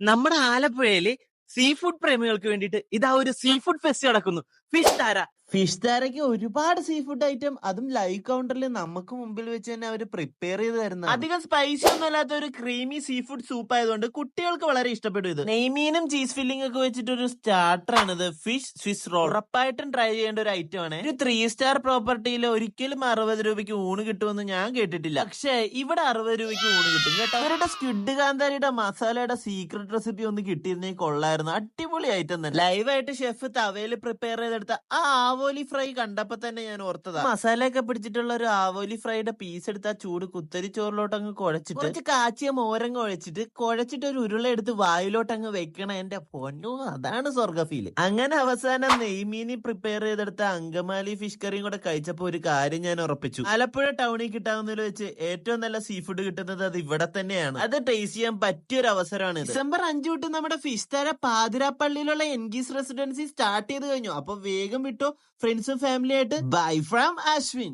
നമ്മുടെ ആലപ്പുഴയില് sea food പ്രേമികൾക്ക് വേണ്ടിയിട്ട് ഇതാ ഒരു സീ ഫുഡ് ഫെസ്റ്റ് നടക്കുന്നു. ഫിഷ് താര. ഫിഷ് താരയ്ക്ക് ഒരുപാട് സീ ഫുഡ് ഐറ്റം അതും ലൈവ് കൗണ്ടറിൽ നമുക്ക് മുമ്പിൽ വെച്ച് തന്നെ അവർ പ്രിപ്പയർ ചെയ്ത് തരുന്ന അധികം സ്പൈസി ഒന്നും അല്ലാത്ത ഒരു ക്രീമി സീ ഫുഡ് സൂപ്പ് ആയതുകൊണ്ട് കുട്ടികൾക്ക് വളരെ ഇഷ്ടപ്പെടും ഇത്. നെയ്മീനും ചീസ് ഫില്ലിംഗ് ഒക്കെ വെച്ചിട്ട് ഒരു സ്റ്റാർട്ടർ ആണ് ഇത്. ഫിഷ് സ്വിസ് റോൾ ഉറപ്പായിട്ടും ട്രൈ ചെയ്യേണ്ട ഒരു ഐറ്റം ആണ്. ഒരു 3 സ്റ്റാർ പ്രോപ്പർട്ടിയിൽ ഒരിക്കലും 60 രൂപയ്ക്ക് ഊണ് കിട്ടുമെന്ന് ഞാൻ കേട്ടിട്ടില്ല. പക്ഷേ ഇവിടെ 60 രൂപയ്ക്ക് ഊണ് കിട്ടും കേട്ടോ. അവരുടെ സ്ക്വിഡ് കാന്താരിയുടെ മസാലയുടെ സീക്രട്ട് റെസിപ്പി ഒന്ന് കിട്ടിയിരുന്നെങ്കിൽ കൊള്ളായിരുന്നു. അടിപൊളി ഐറ്റം തന്നെ. ലൈവായിട്ട് ഷെഫ് തവയിൽ പ്രിപ്പയർ ചെയ്തെടുത്ത ആ ആവോലി ഫ്രൈ കണ്ടപ്പോ തന്നെ ഞാൻ ഓർത്തതാ. മസാലയൊക്കെ പിടിച്ചിട്ടുള്ള ഒരു ആവോലി ഫ്രൈയുടെ പീസ് എടുത്ത് ആ ചൂട് കുത്തരി ചോറിലോട്ട് അങ്ങ് കുഴച്ചിട്ട് കുറച്ച് കാച്ചിയ മോരങ്ങ് കുഴച്ചിട്ട് ഒരു ഉരുള എടുത്ത് വായിലോട്ട് അങ്ങ് വെക്കണം. എന്റെ പൊന്നോ, അതാണ് സ്വർഗ ഫീല്. അങ്ങനെ അവസാനം നെയ്മീനി പ്രിപ്പയർ ചെയ്തെടുത്ത അങ്കമാലി ഫിഷ് കറിയും കൂടെ കഴിച്ചപ്പോ ഒരു കാര്യം ഞാൻ ഉറപ്പിച്ചു. ആലപ്പുഴ ടൗണിൽ കിട്ടാവുന്നതിൽ വെച്ച് ഏറ്റവും നല്ല സീ ഫുഡ് കിട്ടുന്നത് അത് ഇവിടെ തന്നെയാണ്. അത് ടേസ്റ്റ് ചെയ്യാൻ പറ്റിയൊരു അവസരമാണ്. ഡിസംബർ 5 തൊട്ട് നമ്മുടെ ഫിഷ് താര പാതിരാപ്പള്ളിയിലുള്ള എൻഗീസ് റെസിഡൻസി സ്റ്റാർട്ട് ചെയ്ത് കഴിഞ്ഞു. അപ്പൊ വേഗം വിട്ടോ ഫ്രണ്ട്സും ഫാമിലി ആയിട്ട്. Bye from Ashwin.